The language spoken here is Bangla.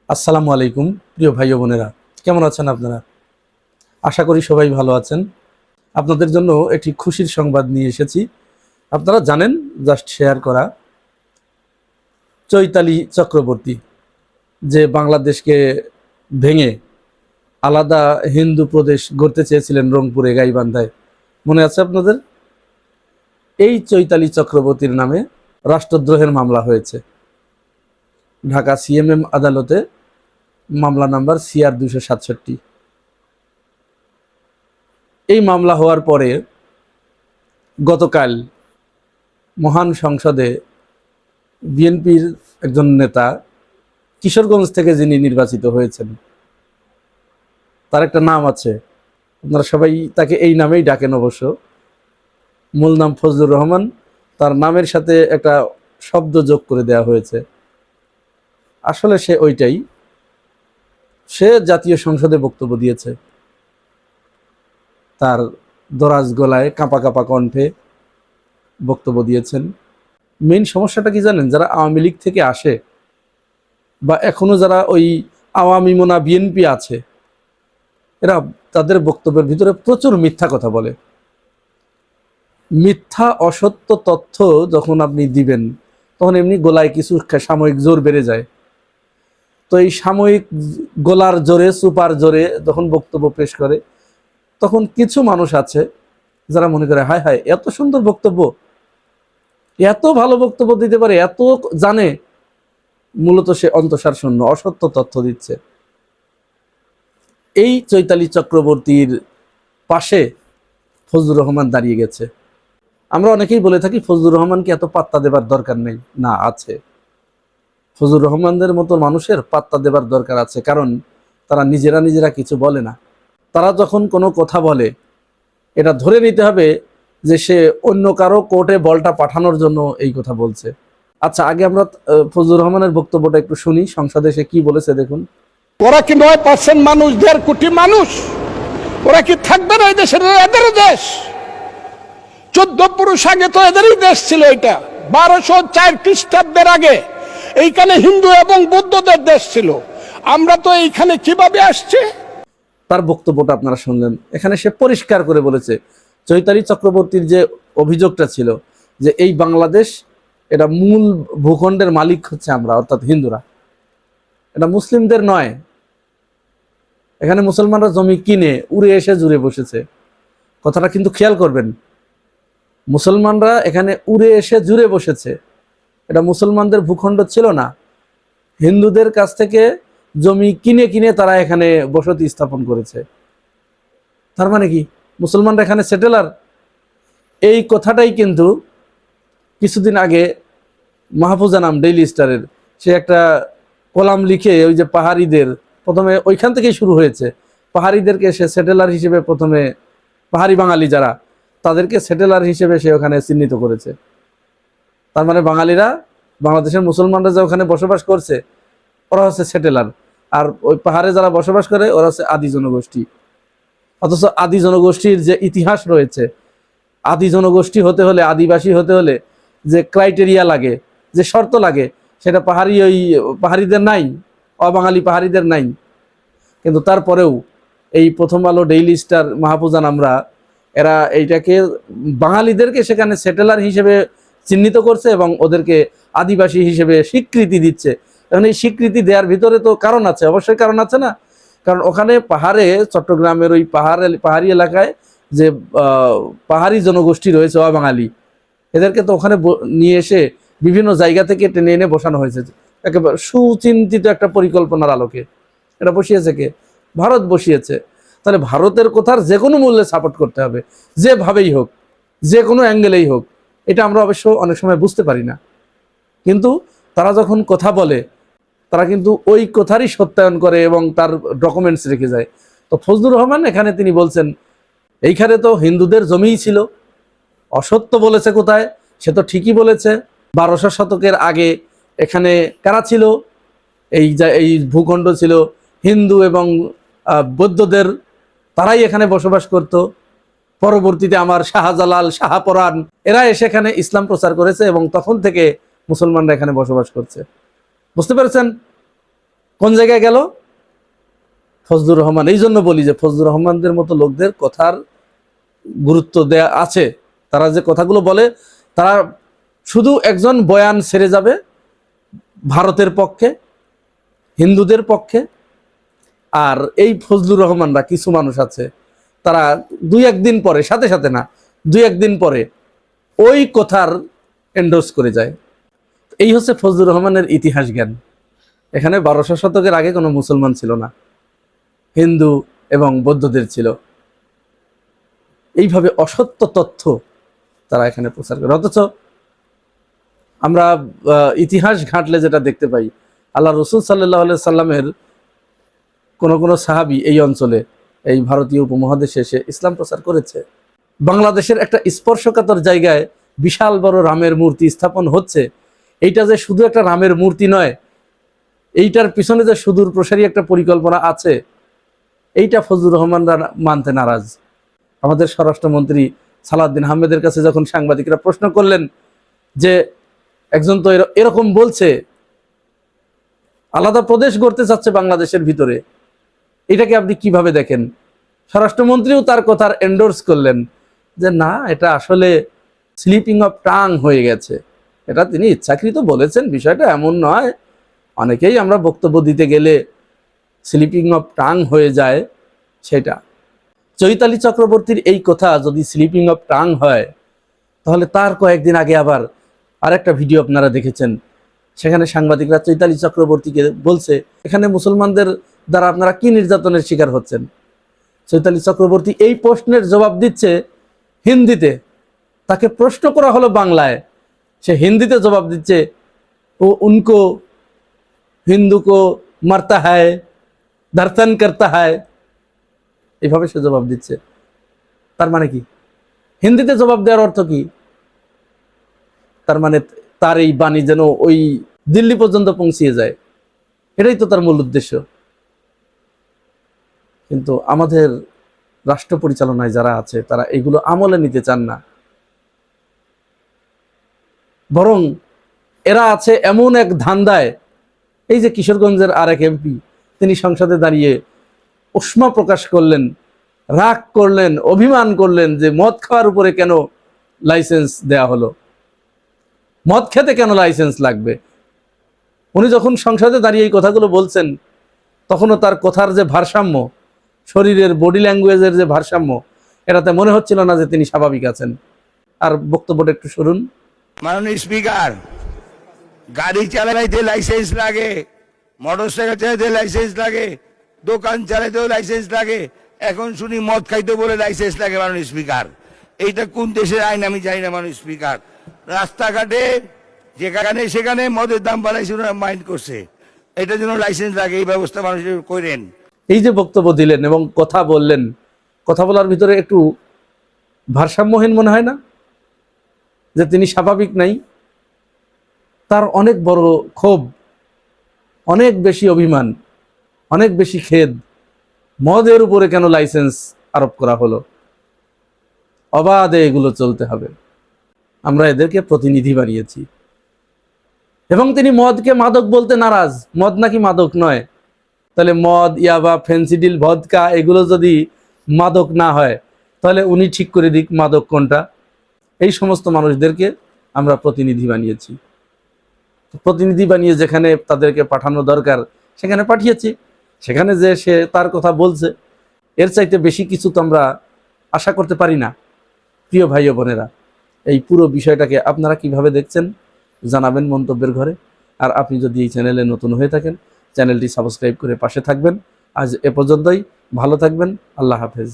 আসসালামু আলাইকুম প্রিয় ভাই ও বোনেরা, কেমন আছেন আপনারা? আশা করি সবাই ভালো আছেন। আপনাদের জন্য একটি খুশির সংবাদ নিয়ে এসেছি। আপনারা জানেন, জাস্ট শেয়ার করা, চৈতালি চক্রবর্তী যে বাংলাদেশকে ভেঙে আলাদা হিন্দু প্রদেশ গড়তে চেয়েছিলেন রংপুরে গাইবান্ধায়, মনে আছে আপনাদের? এই চৈতালি চক্রবর্তীর নামে রাষ্ট্রদ্রোহের মামলা হয়েছে ঢাকা সিএমএম আদালতে, মামলা নাম্বার CR 267। এই মামলা হওয়ার পরে গতকাল মহান সংসদে বিএনপির একজন নেতা, কিশোরগঞ্জ থেকে যিনি নির্বাচিত হয়েছেন, তার একটা নাম আছে, আপনারা সবাই তাকে এই নামেই ডাকেন অবশ্য, মূল নাম ফজলুর রহমান। তার নামের সাথে একটা শব্দ যোগ করে দেওয়া হয়েছে, আসলে সে ওইটাই। সে জাতীয় সংসদে বক্তব্য দিয়েছে, তার দরাজ গলায় কাঁপা কাঁপা কণ্ঠে বক্তব্য দিয়েছেন। মেইন সমস্যাটা কি জানেন? যারা আওয়ামী লীগ থেকে আসে বা এখনো যারা ওই আওয়ামী মোনা বিএনপি আছে, এরা তাদের বক্তব্যের ভিতরে প্রচুর মিথ্যা কথা বলে। মিথ্যা অসত্য তথ্য যখন আপনি দিবেন, তখন এমনি গোলায় কিছু সাময়িক জোর বেড়ে যায়। তো এই সাময়িক গোলার জোরে, সুপার জোরে যখন বক্তব্য পেশ করে, তখন কিছু মানুষ আছে যারা মনে করে, হায় হায়, এত সুন্দর বক্তব্য, এত ভালো বক্তব্য দিতে পারে, এত জানে। মূলত সে অন্তঃসার শূন্য, অসত্য তথ্য দিচ্ছে। এই চৈতালি চক্রবর্তীর পাশে ফজলুর রহমান দাঁড়িয়ে গেছে। আমরা অনেকেই বলে থাকি ফজলুর রহমানকে এত পাত্তা দেবার দরকার নেই। না, আছে। ফজলুর রহমানদের মতো মানুষের পাত্তা দেবার দরকার আছে, কারণ তারা নিজেরা কিছু বলে না। তারা যখন কোনো কথা বলে, এটা ধরে নিতে হবে যে সে অন্য কারো কোর্টে বলটা পাঠানোর জন্য এই কথা বলছে। আচ্ছা, আগে আমরা ফজলুর রহমানের বক্তব্যটা একটু শুনি, সংসদে সে কি বলেছে দেখুন। ওরা কি 9% মানুষ, 1.5 কোটি মানুষ, ওরা কি থাকবে না এই দেশের? এদের দেশ। 14 পুরুষ আগে তো এদেরই দেশ ছিল। এটা 1204 খ্রিস্টাব্দের আগে এইখানে হিন্দু এবং বৌদ্ধদের দেশ ছিল। আমরা তো এইখানে কিভাবে আসছি? তার বক্তব্যটা আপনারা শুনলেন। এখানে সে পরিষ্কার করে বলেছে, চৈতালি চক্রবর্তীর যে অভিযোগটা ছিল যে এই বাংলাদেশ, এটা মূল ভূখণ্ডের মালিক হচ্ছে আমরা, অর্থাৎ হিন্দুরা, এটা মুসলিমদের নয়। এখানে মুসলমানরা জমি কিনে উড়ে এসে জুড়ে বসেছে। কথাটা কিন্তু খেয়াল করবেন, মুসলমানরা এখানে উড়ে এসে জুড়ে বসেছে, এটা মুসলমানদের ভূখণ্ড ছিল না। হিন্দুদের কাছ থেকে জমি কিনে কিনে তারা এখানে বসতি স্থাপন করেছে। তার মানে কি মুসলমানরা এখানে সেটেলার? এই কথাটাই কিন্তু কিছুদিন আগে মাহফুজা নাম ডেইলি স্টারের সে একটা কলাম লিখে, ওই যে পাহাড়িদের, প্রথমে ওইখান থেকেই শুরু হয়েছে। পাহাড়িদেরকে সে সেটেলার হিসেবে, প্রথমে পাহাড়ি বাঙালি যারা, তাদেরকে সেটেলার হিসেবে সে ওখানে চিহ্নিত করেছে। তার মানে বাঙালিরা, বাংলাদেশের মুসলমানরা যে ওখানে বসবাস করছে, ওরা হচ্ছে সেটেলার। আর ওই পাহাড়ে যারা বসবাস করে, ওরা হচ্ছে আদি জনগোষ্ঠী। অথচ আদি জনগোষ্ঠীর যে ইতিহাস রয়েছে, আদি জনগোষ্ঠী হতে হলে, আদিবাসী হতে হলে যে ক্রাইটেরিয়া লাগে, যে শর্ত লাগে, সেটা পাহাড়িদের নাই, অবাঙালি পাহাড়িদের নাই। কিন্তু তারপরেও এই প্রথম আলো, ডেইলি স্টার, মাহফুজান, আমরা এরা এইটাকে, বাঙালিদেরকে সেখানে সেটেলার হিসেবে চিহ্নিত করছে এবং ওদেরকে আদিবাসী হিসেবে স্বীকৃতি দিচ্ছে। এখন এই স্বীকৃতি দেওয়ার ভিতরে তো কারণ আছে, অবশ্যই কারণ আছে না? কারণ ওখানে পাহাড়ে, চট্টগ্রামের ওই পাহাড়ি এলাকায় যে পাহাড়ি জনগোষ্ঠী রয়েছে, অবাঙালি, এদেরকে তো ওখানে নিয়ে এসে বিভিন্ন জায়গা থেকে টেনে এনে বসানো হয়েছে একেবারে সুচিন্তিত একটা পরিকল্পনার আলোকে। এটা বসিয়েছে কে? ভারত বসিয়েছে। তাহলে ভারতের কথার যে কোনো মূল্যে সাপোর্ট করতে হবে, যেভাবেই হোক, যে কোনো অ্যাঙ্গেলেই হোক। এটা আমরা অবশ্য অনেক সময় বুঝতে পারি না, কিন্তু তারা যখন কথা বলে, তারা কিন্তু ওই কথারই সত্যায়ন করে এবং তার ডকুমেন্টস রেখে যায়। তো ফজলুর রহমান এখানে তিনি বলছেন, এইখানে তো হিন্দুদের জমিই ছিল। অসত্য বলেছে কোথায়? সে তো ঠিকই বলেছে। 1200 শতকের আগে এখানে কারা ছিল? এই ভূখণ্ড ছিল হিন্দু এবং বৌদ্ধদের, তারাই এখানে বসবাস করত। পরবর্তীতে আমার শাহজালাল, শাহপরাণ, এরা এসে এখানে ইসলাম প্রচার করেছে এবং তখন থেকে মুসলমানরা এখানে বসবাস করছে। বুঝতে পেরেছেন? কোন জায়গায় গেল? ফজলুর রহমান। এই জন্য বলি যে ফজলুর রহমানদের মতো লোকদের কথার গুরুত্ব দেয়া আছে। তারা যে কথাগুলো বলে, তারা শুধু একজন বয়ান ছেড়ে যাবে ভারতের পক্ষে, হিন্দুদের পক্ষে, আর এই ফজলুর রহমানরা কিছু মানুষ আছে তারা দুই একদিন পরে, সাথে সাথে না, দুই একদিন পরে ওই কথার এন্ডোর্স করে যায়। এই হচ্ছে ফজলুর রহমানের ইতিহাস জ্ঞান। এখানে 1200 শতকের আগে কোনো মুসলমান ছিল না, হিন্দু এবং বৌদ্ধদের ছিল। এইভাবে অসত্য তথ্য তারা এখানে প্রচার করে। অথচ আমরা ইতিহাস ঘাঁটলে যেটা দেখতে পাই, আল্লাহ রসুল সাল্লাহ সাল্লামের কোন সাহাবী এই অঞ্চলে, এই ভারতীয় উপমহাদেশে এসে ইসলাম প্রচার করেছে। বাংলাদেশের একটা স্পর্শকাতর জায়গায় বিশাল বড় রামের মূর্তি স্থাপন হচ্ছে। এইটা যে শুধু একটা রামের মূর্তি নয়, এইটার পিছনে যে সুদূর প্রসারী একটা পরিকল্পনা আছে, এইটা ফজলুর রহমানরা মানতে নারাজ। আমাদের স্বরাষ্ট্রমন্ত্রী সালাউদ্দিন আহমেদের কাছে যখন সাংবাদিকরা প্রশ্ন করলেন যে একজন তো এরকম বলছে, আলাদা প্রদেশ গড়তে চাচ্ছে বাংলাদেশের ভিতরে, এটাকে আপনি কিভাবে দেখেন? স্বরাষ্ট্রমন্ত্রীও তার কথার এন্ডোর্স করলেন যে না, এটা আসলে স্লিপিং অফ টাং হয়ে গেছে। এটা তিনি ইচ্ছাকৃত বলেছেন, বিষয়টা এমন নয়। অনেকেই আমরা বক্তব্য দিতে গেলে স্লিপিং অফ টাং হয়ে যায়। সেটা চৈতালি চক্রবর্তীর এই কথা যদি স্লিপিং অফ টাং হয়, তাহলে তার কয়েকদিন আগে আবার আরেকটা ভিডিও আপনারা দেখেছেন, সেখানে সাংবাদিকরা চৈতালি চক্রবর্তীকে বলছে এখানে মুসলমানদের দ্বারা আপনারা কি নির্যাতনের শিকার হচ্ছেন। চৈতালি চক্রবর্তী এই প্রশ্নের জবাব দিচ্ছে হিন্দিতে। তাকে প্রশ্ন করা হলো বাংলায়, সে হিন্দিতে জবাব দিচ্ছে, ও উনকো হিন্দু কো মারতা হ্যায়, ধর্ষণ করতা হ্যায়, এইভাবে সে জবাব দিচ্ছে। তার মানে কি? হিন্দিতে জবাব দেওয়ার অর্থ কি? তার মানে তার এই বাণী যেন ওই দিল্লি পর্যন্ত পৌঁছিয়ে যায়, এটাই তো তার মূল উদ্দেশ্য। কিন্তু আমাদের রাষ্ট্র পরিচালনায় যারা আছে তারা এগুলো আমলে নিতে চান না, বরং এরা আছে এমন এক ধান্দায়। এই যে কিশোরগঞ্জের আরেক এমপি, তিনি সংসদে দাঁড়িয়ে উষ্মা প্রকাশ করলেন, রাগ করলেন, অভিমান করলেন যে মদ খাওয়ার উপরে কেন লাইসেন্স দেয়া হলো, মদ খেতে কেন লাইসেন্স লাগবে। উনি যখন সংসদে দাঁড়িয়ে এই কথাগুলো বলছেন, তখনও তার কথার যে ভারসাম্য, শরীরের বডি ল্যাঙ্গুয়েজের যে ভারসাম্য, এটাতে মনে হচ্ছিল না যে তিনি স্বাভাবিক আছেন। আর বক্তব্যটা একটু শুনুন। মাননীয় স্পিকার, গাড়ি চালাইতে লাইসেন্স লাগে, মোটরসাইকেল চালাইতে লাইসেন্স লাগে, দোকান চালাইতেও লাইসেন্স লাগে, এখন শুনি মদ খাইতে বলে লাইসেন্স লাগে। মাননীয় স্পিকার, এইটা কোন দেশের আইন আমি জানি না। মাননীয় স্পিকার, রাস্তাঘাটে যেখানে সেখানে মদের দাম বাড়াইছে, ওরা মাইন্ড করছে, এটার জন্য লাইসেন্স লাগে। এই ব্যবস্থা মানুষের করেন। এই যে বক্তব্য দিলেন এবং কথা বললেন, কথা বলার ভিতরে একটু ভারসাম্যহীন মনে হয় না? যে তিনি স্বাভাবিক নাই, তার অনেক বড় ক্ষোভ, অনেক বেশি অভিমান, অনেক বেশি খেদ। মদের উপরে কেন লাইসেন্স আরোপ করা হলো? অবাধে এগুলো চলতে হবে। আমরা এদেরকে প্রতিনিধি বানিয়েছি। এবং তিনি মদকে মাদক বলতে নারাজ। মদ নাকি মাদক নয়? তাহলে মদ, ইয়াবা, ফেন্সিডিল, ভদকা এগুলো যদি মাদক না হয়, তাহলে উনি ঠিক করে দিক মাদক কোনটা। এই সমস্ত মানুষদেরকে আমরা প্রতিনিধি বানিয়েছি। প্রতিনিধি বানিয়ে যেখানে তাদেরকে পাঠানো দরকার সেখানে পাঠিয়েছি। সেখানে যে সে তার কথা বলছে, এর চাইতে বেশি কিছু তো আমরা আশা করতে পারি না। প্রিয় ভাই ও বোনেরা, এই পুরো বিষয়টাকে আপনারা কিভাবে দেখছেন জানাবেন মন্তব্যের ঘরে। আর আপনি যদি এই চ্যানেলে নতুন হয়ে থাকেন, চ্যানেলটি সাবস্ক্রাইব করে পাশে থাকবেন। আজ এ পর্যন্তই। ভালো থাকবেন। আল্লাহ হাফেজ।